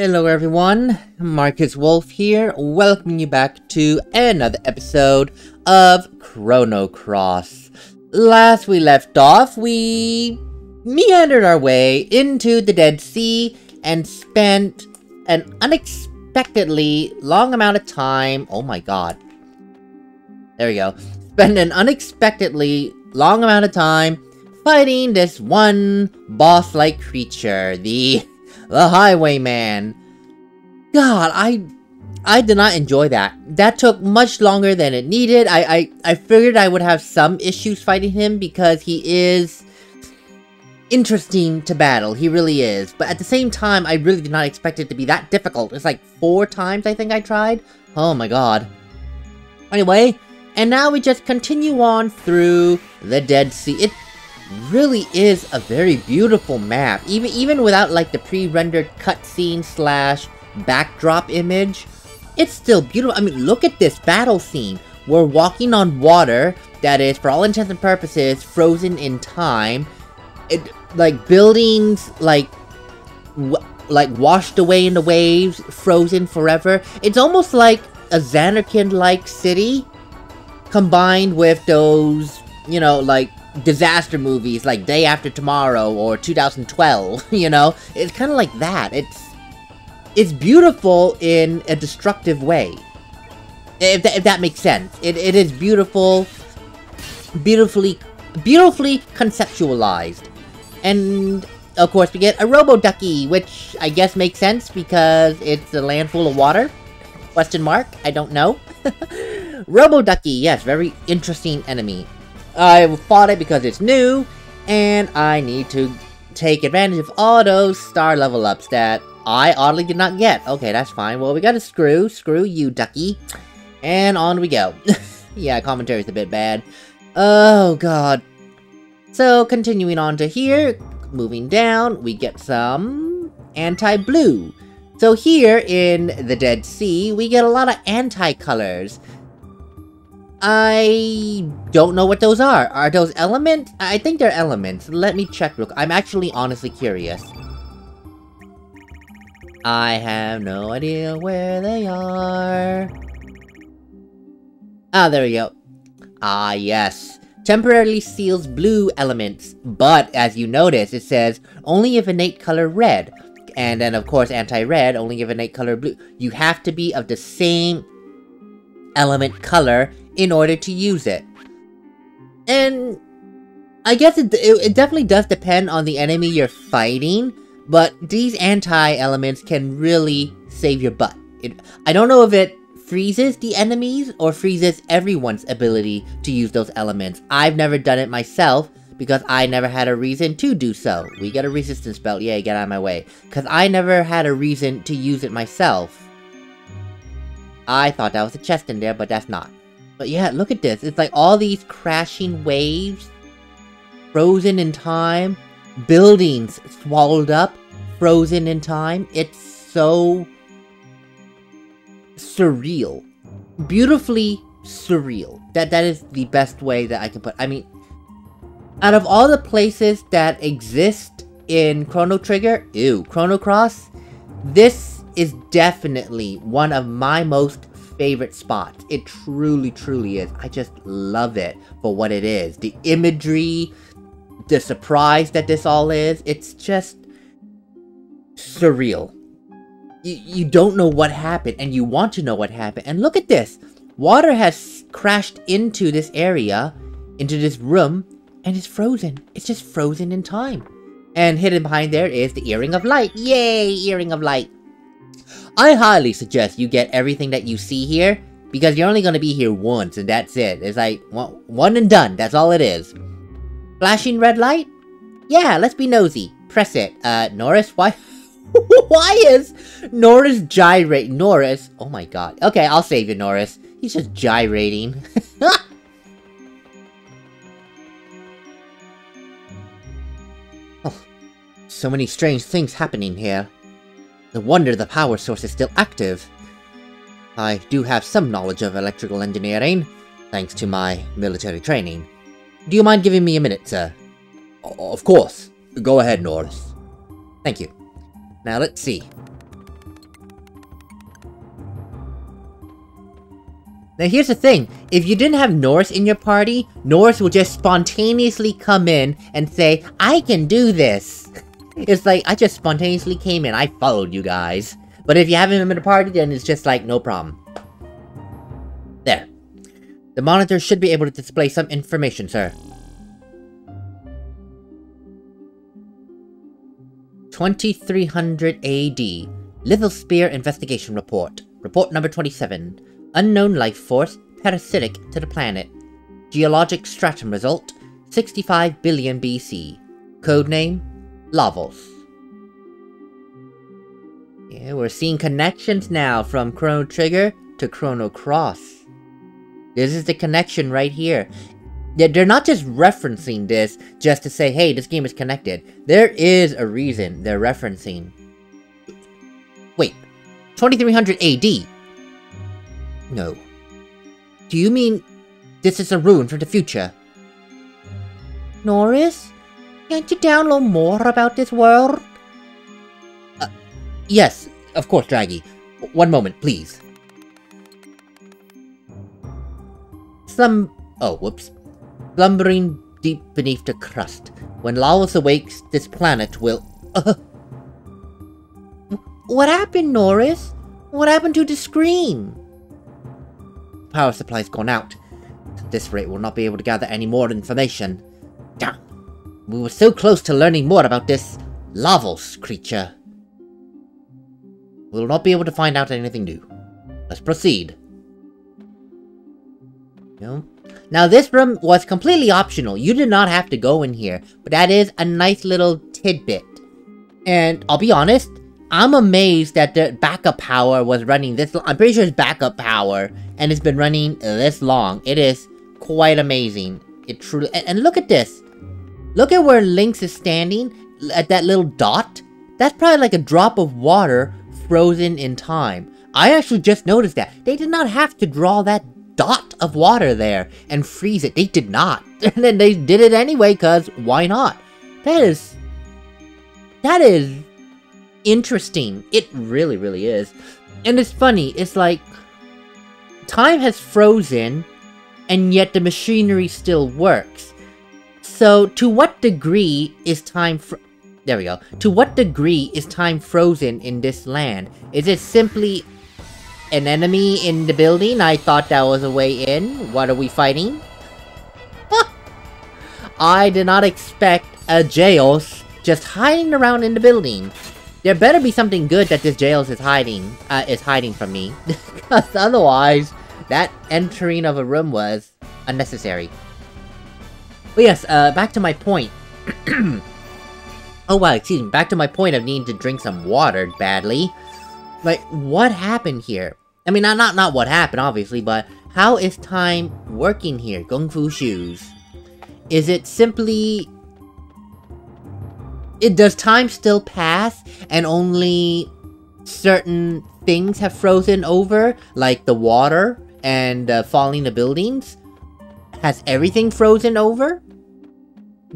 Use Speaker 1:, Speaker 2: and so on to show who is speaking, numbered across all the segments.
Speaker 1: Hello everyone, MarcusWolfe here, welcoming you back to another episode of Chrono Cross. Last we left off, we meandered our way into the Dead Sea and spent an unexpectedly long amount of time, oh my god. There we go. Spent an unexpectedly long amount of time fighting this one boss-like creature, the Highwayman. God, I did not enjoy that. That took much longer than it needed. I figured I would have some issues fighting him because he is interesting to battle. He really is. But at the same time, I really did not expect it to be that difficult. It's like 4 times I think I tried. Oh my god. Anyway, and now we just continue on through the Dead Sea. It really is a very beautiful map, even without like the pre-rendered cutscene slash backdrop image. It's still beautiful. I mean, look at this battle scene. We're walking on water that is, for all intents and purposes, frozen in time. Like buildings like washed away in the waves, frozen forever. It's almost like a Xanarkand-like city combined with those, you know, like disaster movies like Day After Tomorrow or 2012, you know? It's kind of like that. It's beautiful in a destructive way. If that makes sense. It is beautiful, beautifully conceptualized. And, of course, we get a Robo-Ducky, which I guess makes sense because it's a land full of water? Question mark? I don't know. Robo-Ducky, yes, very interesting enemy. I fought it because it's new, and I need to take advantage of all those star level ups that I oddly did not get. Okay, that's fine. Well, we got a screw. Screw you, Ducky. And on we go. Yeah, commentary's a bit bad. Oh, god. So, continuing on to here, moving down, we get some anti-blue. So here in the Dead Sea, we get a lot of anti-colors. I don't know what those are. Are those elements? I think they're elements. Let me check real quick. I'm actually honestly curious. I have no idea where they are. Ah, there we go. Ah, yes. Temporarily seals blue elements, but as you notice, it says only if innate color red. And then, of course, anti-red, only if innate color blue. You have to be of the same element color in order to use it. And I guess it definitely does depend on the enemy you're fighting, but these anti-elements can really save your butt. I don't know if it freezes the enemies or freezes everyone's ability to use those elements. I've never done it myself because I never had a reason to do so. We get a resistance belt, yay, get out of my way. Because I never had a reason to use it myself. I thought that was a chest in there, but that's not. But yeah, look at this. It's like all these crashing waves, frozen in time, buildings swallowed up, frozen in time. It's so surreal. Beautifully surreal. That is the best way that I can put. I mean, out of all the places that exist in Chrono Cross, this is definitely one of my most favorite spots. It truly, truly is. I just love it for what it is. The imagery, the surprise that this all is, it's just surreal. You don't know what happened, and you want to know what happened. And look at this. Water has crashed into this area, into this room, and it's frozen. It's just frozen in time. And hidden behind there is the Earring of Light. Yay, Earring of Light. I highly suggest you get everything that you see here, because you're only going to be here once, and that's it. It's like, one and done, that's all it is. Flashing red light? Yeah, let's be nosy. Press it. Norris, why? Why is Norris gyrating? Norris? Oh my god. Okay, I'll save you, Norris. He's just gyrating. Oh, so many strange things happening here. No wonder the power source is still active. I do have some knowledge of electrical engineering, thanks to my military training. Do you mind giving me a minute, sir? Of course. Go ahead, Norris. Thank you. Now let's see. Now here's the thing, if you didn't have Norris in your party, Norris will just spontaneously come in and say, I can do this! It's like, I just spontaneously came in, I followed you guys. But if you have him in the party, then it's just like, no problem. There. The monitor should be able to display some information, sir. 2300 AD. Lithosphere Investigation Report. Report number 27. Unknown life force, parasitic to the planet. Geologic stratum result, 65 billion BC. Codename, Lavos. Yeah, we're seeing connections now from Chrono Trigger to Chrono Cross. This is the connection right here. They're not just referencing this just to say, hey, this game is connected. There is a reason they're referencing. Wait, 2300 AD? No. Do you mean this is a rune from the future? Norris? Can't you download more about this world? Yes, of course, Draggy. One moment, please. Oh, whoops. Slumbering deep beneath the crust. When Lavos awakes, this planet will... What happened, Norris? What happened to the screen? Power supply's gone out. At this rate, we'll not be able to gather any more information. Damn. We were so close to learning more about this Lavos creature. We'll not be able to find out anything new. Let's proceed. No. Now this room was completely optional. You did not have to go in here. But that is a nice little tidbit. And I'll be honest, I'm amazed that the backup power was running this long. I'm pretty sure it's backup power. And it's been running this long. It is quite amazing. It truly... And look at this. Look at where Lynx is standing. At that little dot. That's probably like a drop of water frozen in time. I actually just noticed that. They did not have to draw that dot of water there and freeze it. They did not. And then they did it anyway, because why not? That is interesting. It really, really is. And it's funny. It's like time has frozen and yet the machinery still works. So to what degree is time there we go. To what degree is time frozen in this land? Is it simply an enemy in the building? I thought that was a way in. What are we fighting? I did not expect a Jails just hiding around in the building. There better be something good that this Jails is hiding from me. Because otherwise, that entering of a room was unnecessary. But yes, back to my point. Oh wow, excuse me, back to my point of needing to drink some water badly. Like, what happened here? I mean, not what happened, obviously, but how is time working here? Kung Fu Shoes. Is it simply... does time still pass, and only certain things have frozen over? Like the water, and falling the buildings? Has everything frozen over?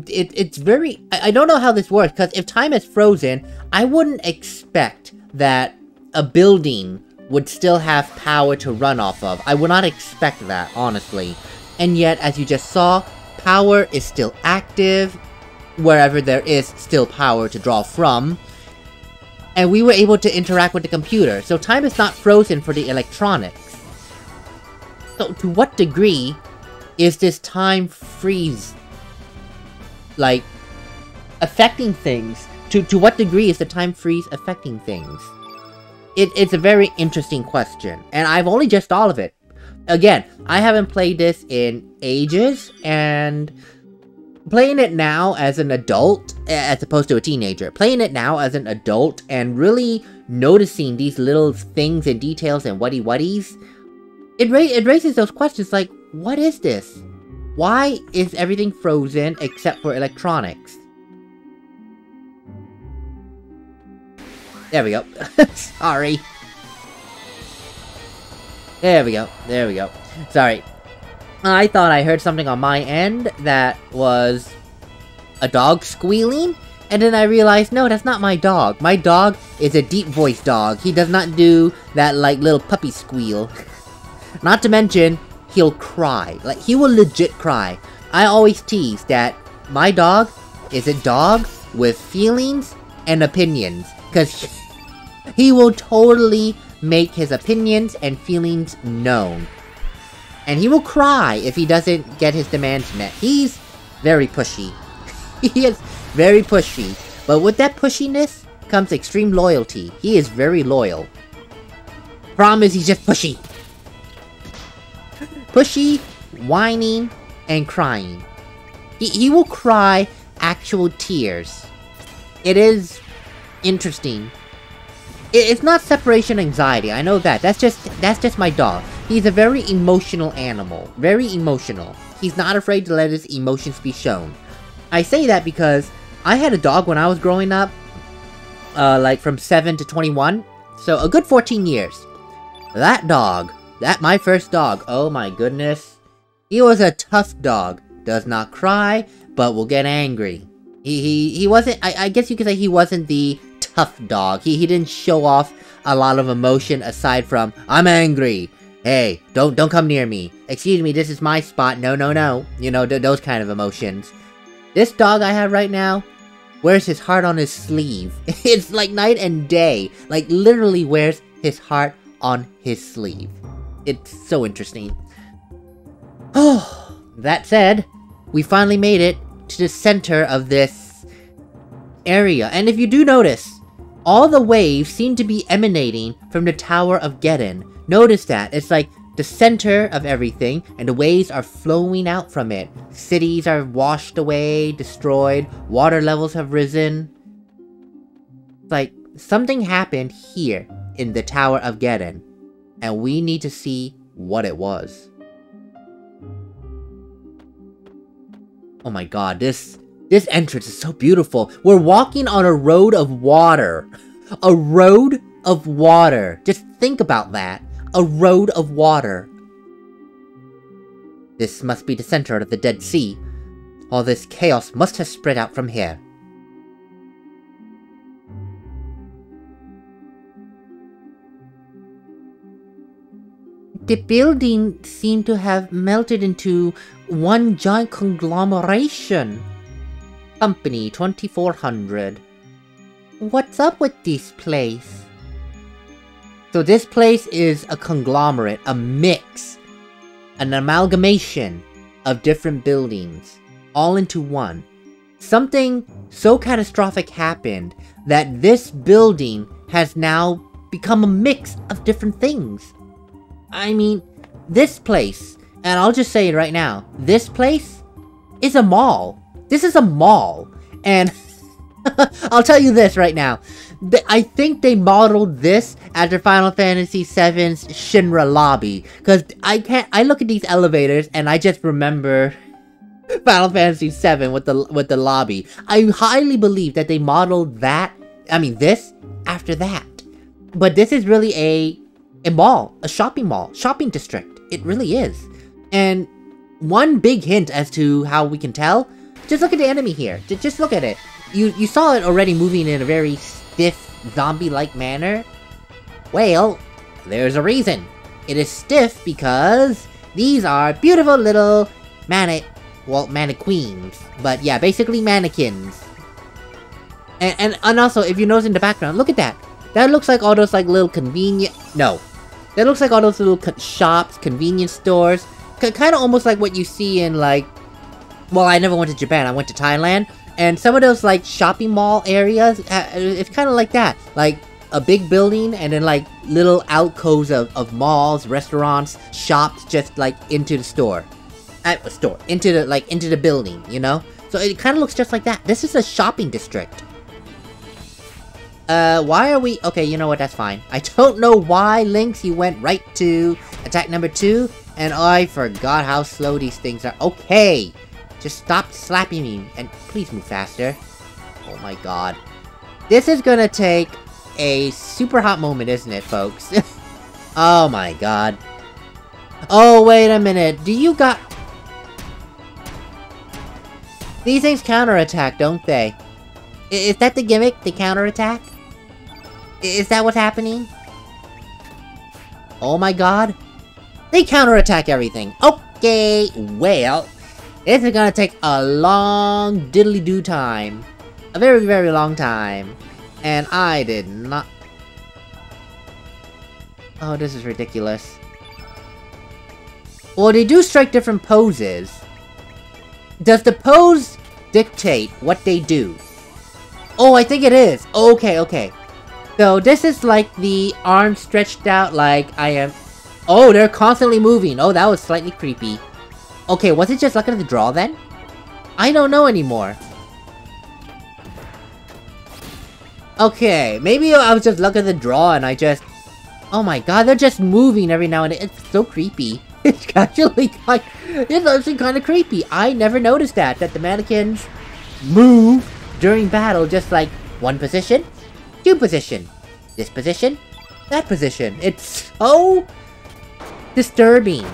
Speaker 1: It's very... I don't know how this works, because if time is frozen, I wouldn't expect that a building would still have power to run off of. I would not expect that, honestly. And yet, as you just saw, power is still active, wherever there is still power to draw from. And we were able to interact with the computer, so time is not frozen for the electronics. So, to what degree is this time freeze, like, affecting things? To what degree is the time freeze affecting things? It's a very interesting question, and I've only just thought of it. Again, I haven't played this in ages, and playing it now as an adult, as opposed to a teenager, playing it now as an adult, and really noticing these little things and details and whatties, it raises those questions like, what is this? Why is everything frozen except for electronics? There we go. Sorry. There we go. There we go. Sorry. I thought I heard something on my end that was a dog squealing, and then I realized, no, that's not my dog. My dog is a deep voice dog. He does not do that, like, little puppy squeal. Not to mention, he'll cry. Like, he will legit cry. I always tease that my dog is a dog with feelings and opinions. Because he will totally make his opinions and feelings known. And he will cry if he doesn't get his demands met. He's very pushy. He is very pushy. But with that pushiness comes extreme loyalty. He is very loyal. Problem is, he's just pushy. Pushy, whining, and crying. He will cry actual tears. It is interesting. It's not separation anxiety, I know that. That's just my dog. He's a very emotional animal. Very emotional. He's not afraid to let his emotions be shown. I say that because I had a dog when I was growing up. Like from 7 to 21. So a good 14 years. That dog, my first dog, oh my goodness. He was a tough dog. Does not cry, but will get angry. He wasn't, I guess you could say he wasn't the tough dog. He didn't show off a lot of emotion aside from, I'm angry. Hey, don't come near me. Excuse me, this is my spot. No, no, no. You know, those kind of emotions. This dog I have right now wears his heart on his sleeve. It's like night and day. Like, literally wears his heart on his sleeve. It's so interesting. Oh, that said, we finally made it to the center of this area. And if you do notice, all the waves seem to be emanating from the Tower of Geddon. Notice that. It's like the center of everything, and the waves are flowing out from it. Cities are washed away, destroyed, water levels have risen. It's like, something happened here in the Tower of Geddon, and we need to see what it was. Oh my god, this entrance is so beautiful. We're walking on a road of water. A road of water. Just think about that. A road of water. This must be the center of the Dead Sea. All this chaos must have spread out from here. The building seemed to have melted into one giant conglomeration. Company 2400. What's up with this place? So this place is a conglomerate, a mix, an amalgamation of different buildings, all into one. Something so catastrophic happened that this building has now become a mix of different things. I mean, this place, and I'll just say it right now, this place is a mall. This is a mall, and I'll tell you this right now. I think they modeled this after Final Fantasy VII's Shinra lobby. Because I look at these elevators and I just remember Final Fantasy VII with the lobby. I highly believe that they modeled that, this, after that. But this is really a mall, a shopping mall, shopping district. It really is. And one big hint as to how we can tell, just look at the enemy here. Just look at it. You saw it already moving in a very stiff, zombie-like manner. Well, there's a reason. It is stiff because these are beautiful little mannequins. But yeah, basically mannequins. And also, if you notice in the background, look at that. That looks like all those like little that looks like all those little shops, convenience stores. Kind of almost like what you see in like, well, I never went to Japan, I went to Thailand. And some of those, like, shopping mall areas, it's kind of like that. Like, a big building, and then, like, little alcoves of malls, restaurants, shops, just, like, into the store. Into the building, you know? So it kind of looks just like that. This is a shopping district. Why are we... Okay, you know what, that's fine. I don't know why, Lynx, you went right to attack number 2, and I forgot how slow these things are. Okay! Just stop slapping me, and please move faster. Oh my god. This is gonna take a super hot moment, isn't it, folks? Oh my god. Oh, wait a minute. Do you got... These things counterattack, don't they? Is that the gimmick? The counterattack? Is that what's happening? Oh my god. They counterattack everything. Okay, well, this is gonna take a long diddly-do time. A very, very long time. And I did not... Oh, this is ridiculous. Well, they do strike different poses. Does the pose dictate what they do? Oh, I think it is. Okay, okay. So this is like the arms stretched out like I am... Oh, they're constantly moving. Oh, that was slightly creepy. Okay, was it just luck of the draw then? I don't know anymore. Okay, maybe I was just luck of the draw and I just... Oh my god, they're just moving every now and then. It's so creepy. It's actually kind of creepy. I never noticed that the mannequins move during battle, just like one position, two position, this position, that position. It's so disturbing.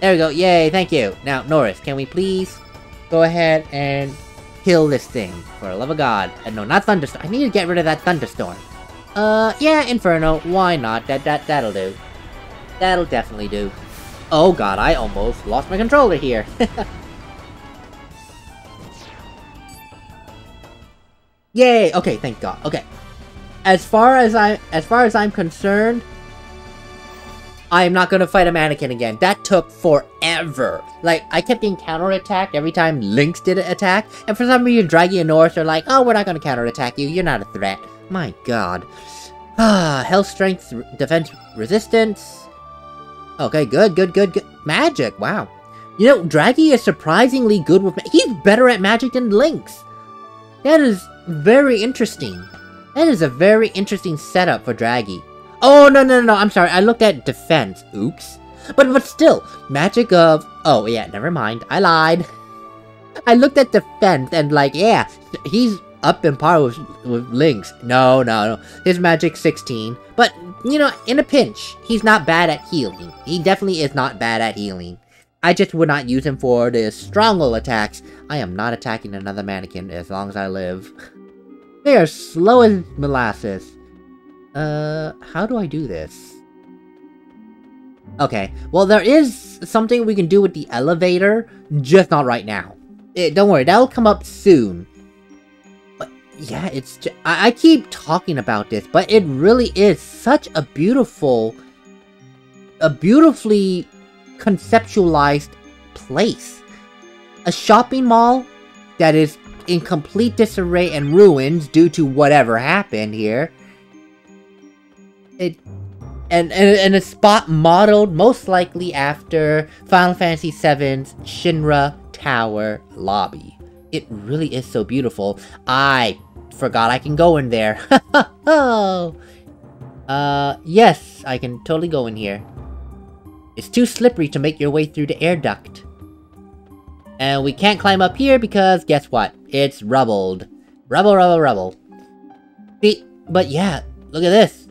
Speaker 1: There we go. Yay, thank you. Now, Norris, can we please go ahead and kill this thing, for the love of God? And no, not Thunderstorm. I need to get rid of that Thunderstorm. Yeah, Inferno. Why not? That'll do. That'll definitely do. Oh god, I almost lost my controller here. Yay! Okay, thank god. Okay. As far as I'm concerned, I am not gonna fight a mannequin again. That took forever. Like, I kept getting counterattacked every time Lynx did an attack, and for some reason Draggy and Norris are like, oh, we're not gonna counterattack you, you're not a threat. My god. Ah, health, strength, defense, resistance. Okay, good. Magic, wow. You know, Draggy is surprisingly good with he's better at magic than Lynx. That is very interesting. That is a very interesting setup for Draggy. Oh, no, I'm sorry, I looked at defense. Oops. But still, magic of... Oh, yeah, never mind, I lied. I looked at defense and like, yeah, he's up in par with Lynx. No. His magic's 16. But, you know, in a pinch, he's not bad at healing. He definitely is not bad at healing. I just would not use him for the stronghold attacks. I am not attacking another mannequin as long as I live. They are slow as molasses. How do I do this? Okay, well there is something we can do with the elevator, just not right now. Don't worry, that'll come up soon. But yeah, it's just, I keep talking about this, but it really is such a beautifully conceptualized place. A shopping mall that is in complete disarray and ruins due to whatever happened here. And a spot modeled most likely after Final Fantasy VII's Shinra Tower lobby. It really is so beautiful. I forgot I can go in there. Yes, I can totally go in here. It's too slippery to make your way through the air duct. And we can't climb up here because guess what? It's rubbled. Rubble. See, but yeah, look at this.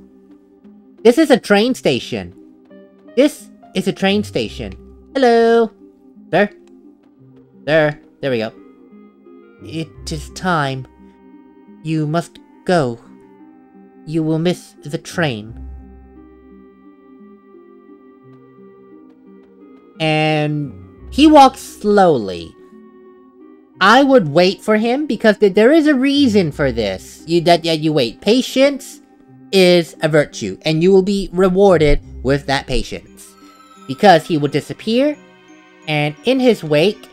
Speaker 1: This is a train station. This is a train station. Hello? There? There we go. It is time. You must go. You will miss the train. And he walks slowly. I would wait for him because there is a reason for this. You wait. Patience is a virtue, and you will be rewarded with that patience. Because he will disappear, and in his wake,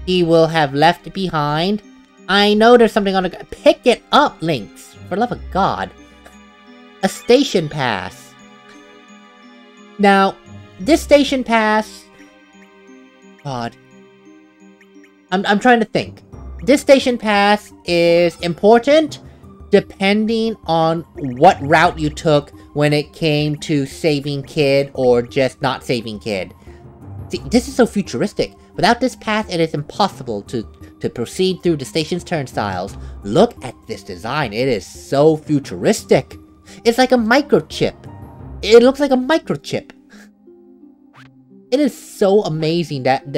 Speaker 1: he will have left behind... I know there's something on the... Pick it up, Lynx! For the love of God. A station pass. Now, this station pass... God. I'm trying to think. This station pass is important depending on what route you took when it came to saving Kid or just not saving Kid. See, this is so futuristic. Without this path, it is impossible to proceed through the station's turnstiles. Look at this design. It is so futuristic. It's like a microchip. It looks like a microchip. It is so amazing that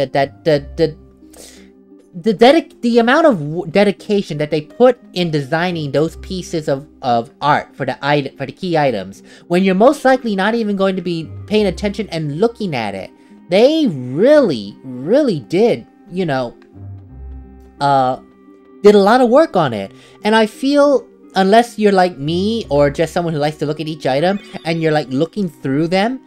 Speaker 1: the amount of dedication that they put in designing those pieces of art for the key items, when you're most likely not even going to be paying attention and looking at it. They really, really did, you know, did a lot of work on it. And I feel, unless you're like me, or just someone who likes to look at each item, and you're like looking through them,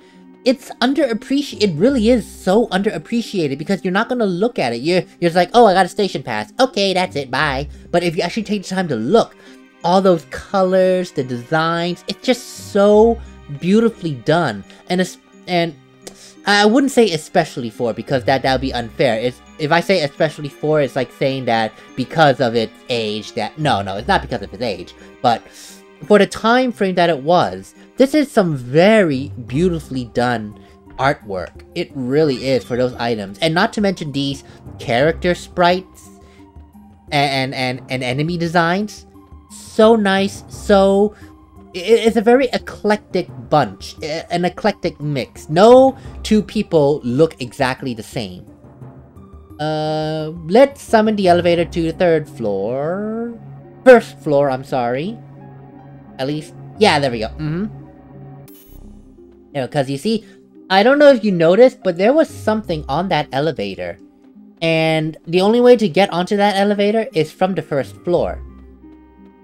Speaker 1: it's underappreciated. It really is so underappreciated, because you're not gonna look at it. You're just like, oh, I got a station pass. Okay, that's it, bye. But if you actually take the time to look, all those colors, the designs, it's just so beautifully done. And I wouldn't say especially for, because that would be unfair. If I say especially for, it's like saying that because of its age, that... No, it's not because of its age. But for the time frame that it was, this is some very beautifully done artwork. It really is, for those items. And not to mention these character sprites and enemy designs. So nice, so... It's a very eclectic bunch, an eclectic mix. No two people look exactly the same. Let's summon the elevator to the third floor. First floor, I'm sorry. At least, yeah, there we go. You know, because you see, I don't know if you noticed, but there was something on that elevator. And the only way to get onto that elevator is from the first floor.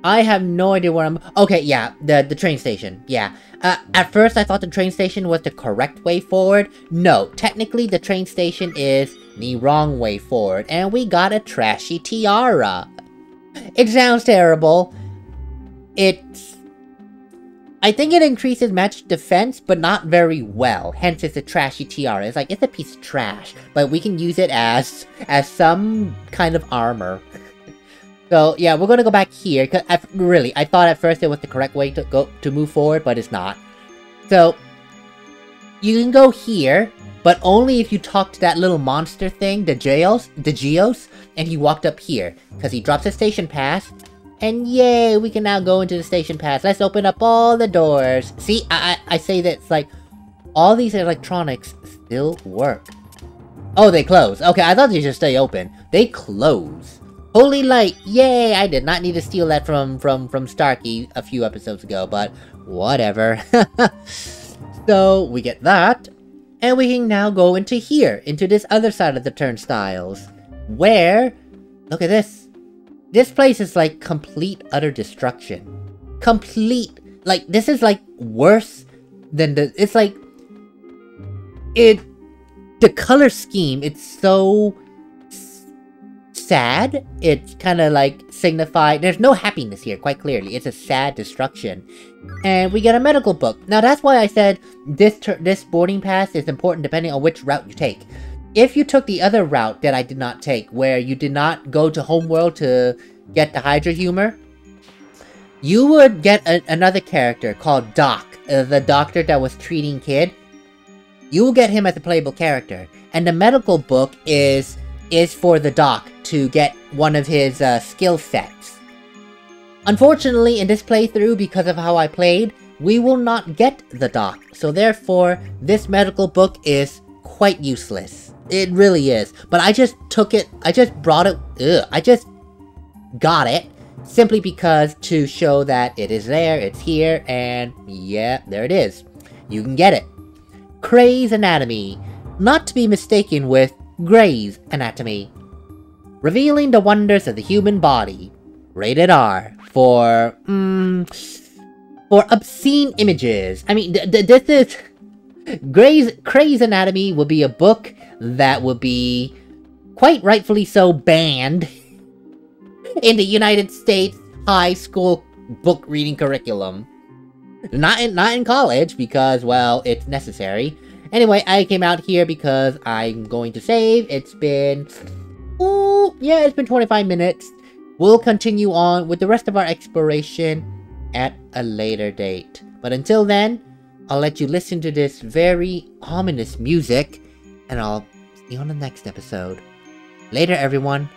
Speaker 1: I have no idea where I'm... Okay, yeah, the train station, yeah. At first, I thought the train station was the correct way forward. No, technically, the train station is the wrong way forward. And we got a trashy tiara. It sounds terrible. I think it increases magic defense, but not very well. Hence, it's a trashy tiara. It's like, it's a piece of trash. But we can use it as some kind of armor. So, yeah, we're gonna go back here, because I thought at first it was the correct way to move forward, but it's not. So, you can go here, but only if you talk to that little monster thing, the Geos, and he walked up here, because he drops a station pass, and yay, we can now go into the station pass. Let's open up all the doors. See, I say that it's like, all these electronics still work. Oh, they close. Okay, I thought they just stay open. They close. Holy light! Yay! I did not need to steal that from Starkey a few episodes ago, but whatever. So, we get that. And we can now go into here, into this other side of the turnstiles. Where, look at this. This place is like complete utter destruction. Complete, like, this is like worse than it's like, the color scheme, it's so sad. It's kind of like signified. There's no happiness here, quite clearly. It's a sad destruction. And we get a medical book. Now that's why I said this boarding pass is important depending on which route you take. If you took the other route that I did not take, where you did not go to Homeworld to get the Hydra humor, you would get another character called Doc, the doctor that was treating Kid. You will get him as a playable character. And the medical book is for the Doc to get one of his skill sets. Unfortunately, in this playthrough, because of how I played, we will not get the Doc. So therefore, this medical book is quite useless. It really is. But I just took it, I just brought it, I just got it, simply because to show that it is there, it's here, and yeah, there it is. You can get it. Gray's Anatomy. Not to be mistaken with Grey's Anatomy. Revealing the wonders of the human body. Rated R. For obscene images. I mean, this is... Grey's Anatomy will be a book that will be, quite rightfully so, banned in the United States high school book reading curriculum. Not in college, because, well, it's necessary. Anyway, I came out here because I'm going to save. It's been... Ooh, yeah, it's been 25 minutes. We'll continue on with the rest of our exploration at a later date. But until then, I'll let you listen to this very ominous music, and I'll see you on the next episode. Later, everyone.